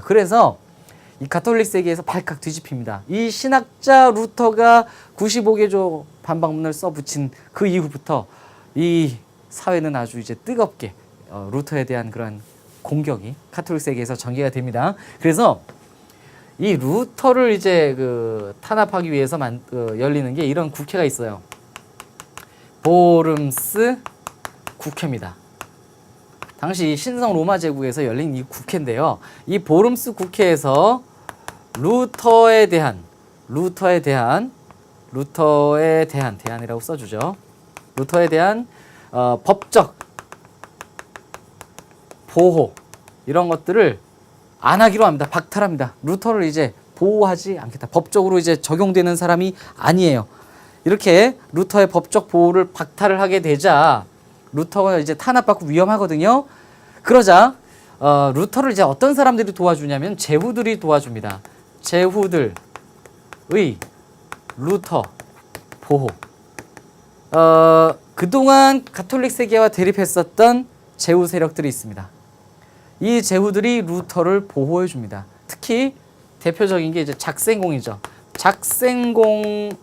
그래서 이 가톨릭 세계에서 발칵 뒤집힙니다. 이 신학자 루터가 95개조 반박문을 써붙인 그 이후부터 이 사회는 아주 이제 뜨겁게 루터에 대한 그런 공격이 가톨릭 세계에서 전개가 됩니다. 그래서 이 루터를 이제 탄압하기 위해서 열리는 게 이런 국회가 있어요. 보름스 국회입니다. 당시 신성 로마 제국에서 열린 이 국회인데요. 이 보름스 국회에서 대안이라고 써주죠. 루터에 대한 법적 보호 이런 것들을 안 하기로 합니다. 박탈합니다. 루터를 이제 보호하지 않겠다. 법적으로 이제 적용되는 사람이 아니에요. 이렇게 루터의 법적 보호를 박탈을 하게 되자 루터가 이제 탄압받고 위험하거든요. 그러자 루터를 이제 어떤 사람들이 도와주냐면 제후들이 도와줍니다. 제후들의 루터 보호. 그동안 가톨릭 세계와 대립했었던 제후 세력들이 있습니다. 이 제후들이 루터를 보호해 줍니다. 특히 대표적인 게 이제 작생공이죠. 작생공의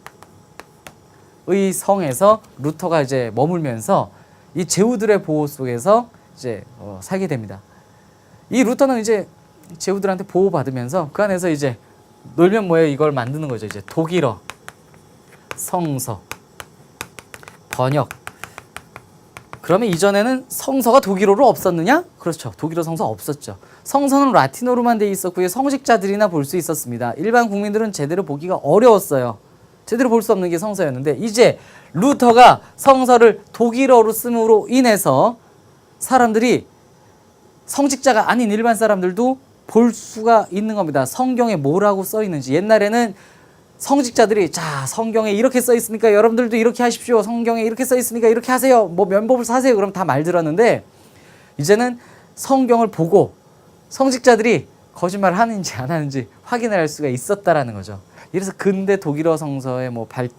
성에서 루터가 이제 머물면서 이 제후들의 보호 속에서 이제 살게 됩니다. 이 루터는 이제 제후들한테 보호받으면서 그 안에서 이제 놀면 뭐예요? 이걸 만드는 거죠. 이제 독일어, 성서, 번역. 그러면 이전에는 성서가 독일어로 없었느냐? 그렇죠. 독일어 성서 없었죠. 성서는 라틴어로만 돼 있었고요. 성직자들이나 볼 수 있었습니다. 일반 국민들은 제대로 보기가 어려웠어요. 제대로 볼 수 없는 게 성서였는데 이제 루터가 성서를 독일어로 씀으로 인해서 사람들이 성직자가 아닌 일반 사람들도 볼 수가 있는 겁니다. 성경에 뭐라고 써 있는지. 옛날에는 성직자들이 자 성경에 이렇게 써 있으니까 여러분들도 이렇게 하십시오. 성경에 이렇게 써 있으니까 이렇게 하세요. 뭐 면법을 사세요. 그럼 다 말 들었는데 이제는 성경을 보고 성직자들이 거짓말을 하는지 안 하는지 확인을 할 수가 있었다라는 거죠. 이래서 근대 독일어 성서의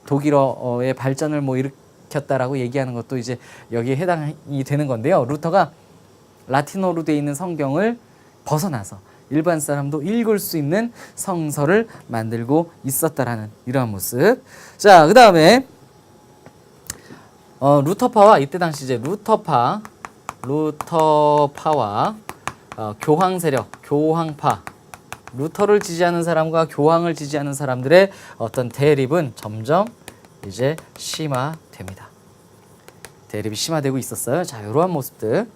독일어의 발전을 일으켰다라고 얘기하는 것도 이제 여기에 해당이 되는 건데요. 루터가 라틴어로 되어 있는 성경을 벗어나서 일반 사람도 읽을 수 있는 성서를 만들고 있었다라는 이러한 모습. 자, 그 다음에 루터파와 이때 당시 이제 루터파와 교황 세력, 교황파, 루터를 지지하는 사람과 교황을 지지하는 사람들의 어떤 대립은 점점 이제 심화됩니다. 대립이 심화되고 있었어요. 자, 이러한 모습들.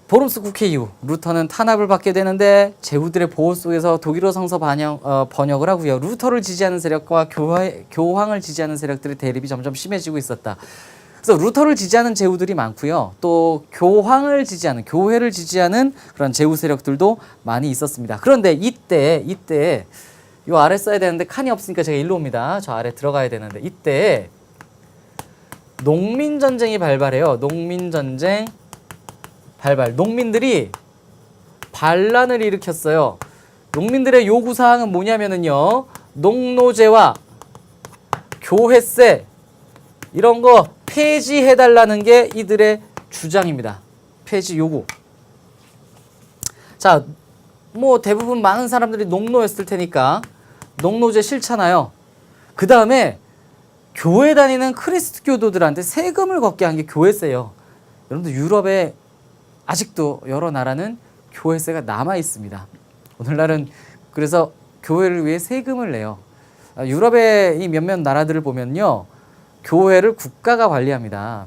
보름스 국회 이후 루터는 탄압을 받게 되는데 제후들의 보호 속에서 독일어 성서 번역을 하고요. 루터를 지지하는 세력과 교황을 지지하는 세력들의 대립이 점점 심해지고 있었다. 그래서 루터를 지지하는 제후들이 많고요. 또 교황을 지지하는, 교회를 지지하는 그런 제후 세력들도 많이 있었습니다. 그런데 이때 요 아래 써야 되는데 칸이 없으니까 제가 일로 옵니다. 저 아래 들어가야 되는데 이때 농민전쟁이 발발해요. 농민전쟁 발발. 농민들이 반란을 일으켰어요. 농민들의 요구사항은 뭐냐면은요. 농노제와 교회세 이런 거 폐지해달라는 게 이들의 주장입니다. 폐지 요구. 자, 대부분 많은 사람들이 농노였을 테니까 농노제 싫잖아요. 그 다음에 교회 다니는 크리스트 교도들한테 세금을 걷게 한 게 교회세예요. 여러분들 유럽에 아직도 여러 나라는 교회세가 남아 있습니다. 오늘날은 그래서 교회를 위해 세금을 내요. 유럽의 이 몇몇 나라들을 보면요. 교회를 국가가 관리합니다.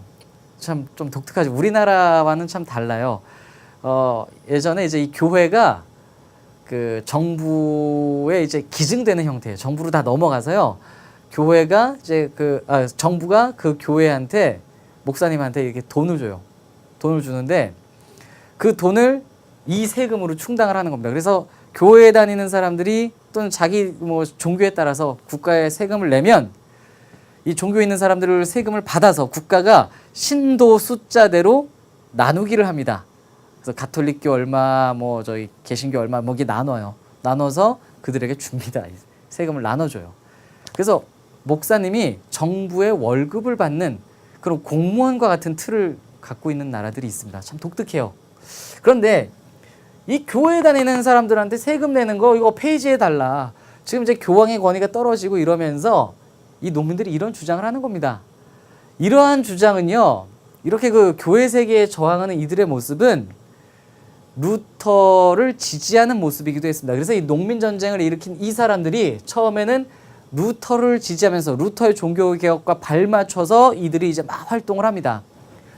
참 좀 독특하죠. 우리나라와는 참 달라요. 예전에 이제 이 교회가 그 정부에 이제 기증되는 형태예요. 정부로 다 넘어가서요. 교회가 이제 정부가 그 교회한테 목사님한테 이렇게 돈을 줘요. 돈을 주는데 그 돈을 이 세금으로 충당을 하는 겁니다. 그래서 교회에 다니는 사람들이 또는 자기 종교에 따라서 국가에 세금을 내면 이 종교에 있는 사람들을 세금을 받아서 국가가 신도 숫자대로 나누기를 합니다. 그래서 가톨릭교 얼마, 저희 개신교 얼마, 이게 나눠요. 나눠서 그들에게 줍니다. 세금을 나눠줘요. 그래서 목사님이 정부의 월급을 받는 그런 공무원과 같은 틀을 갖고 있는 나라들이 있습니다. 참 독특해요. 그런데 이 교회 다니는 사람들한테 세금 내는 거 이거 폐지해 달라. 지금 이제 교황의 권위가 떨어지고 이러면서 이 농민들이 이런 주장을 하는 겁니다. 이러한 주장은요, 이렇게 그 교회 세계에 저항하는 이들의 모습은 루터를 지지하는 모습이기도 했습니다. 그래서 이 농민 전쟁을 일으킨 이 사람들이 처음에는 루터를 지지하면서 루터의 종교 개혁과 발맞춰서 이들이 이제 막 활동을 합니다.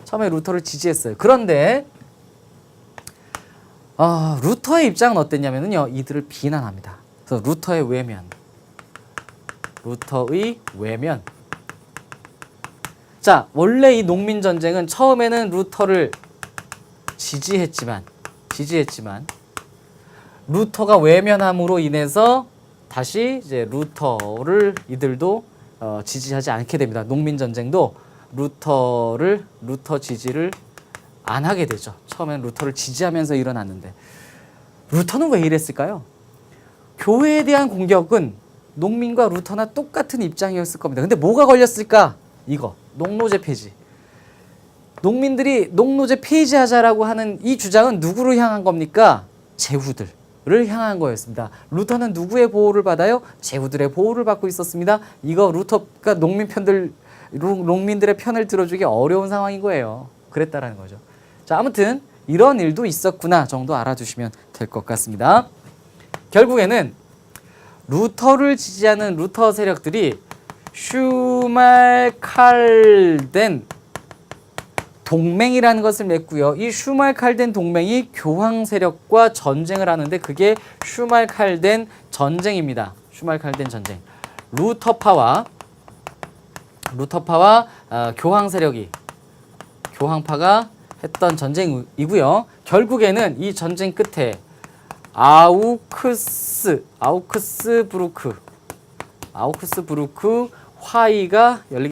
처음에 루터를 지지했어요. 그런데 루터의 입장은 어땠냐면요, 이들을 비난합니다. 그래서 루터의 외면. 자, 원래 이 농민 전쟁은 처음에는 루터를 지지했지만 루터가 외면함으로 인해서 다시 이제 루터를 이들도 지지하지 않게 됩니다. 농민 전쟁도 루터 지지를 안 하게 되죠. 처음엔 루터를 지지하면서 일어났는데 루터는 왜 이랬을까요? 교회에 대한 공격은 농민과 루터나 똑같은 입장이었을 겁니다. 근데 뭐가 걸렸을까? 이거 농노제 폐지. 농민들이 농노제 폐지하자라고 하는 이 주장은 누구를 향한 겁니까? 제후들을 향한 거였습니다. 루터는 누구의 보호를 받아요? 제후들의 보호를 받고 있었습니다. 이거 루터가 농민들의 편을 들어주기 어려운 상황인 거예요. 그랬다라는 거죠. 자, 아무튼 이런 일도 있었구나 정도 알아두시면 될 것 같습니다. 결국에는 루터를 지지하는 루터 세력들이 슈말칼덴 동맹이라는 것을 맺고요. 이 슈말칼덴 동맹이 교황 세력과 전쟁을 하는데 그게 슈말칼덴 전쟁입니다. 슈말칼덴 전쟁. 루터파와 교황파가 했던 전쟁이고요. 결국에는 이 전쟁 끝에 아우크스부르크 화의가 열리게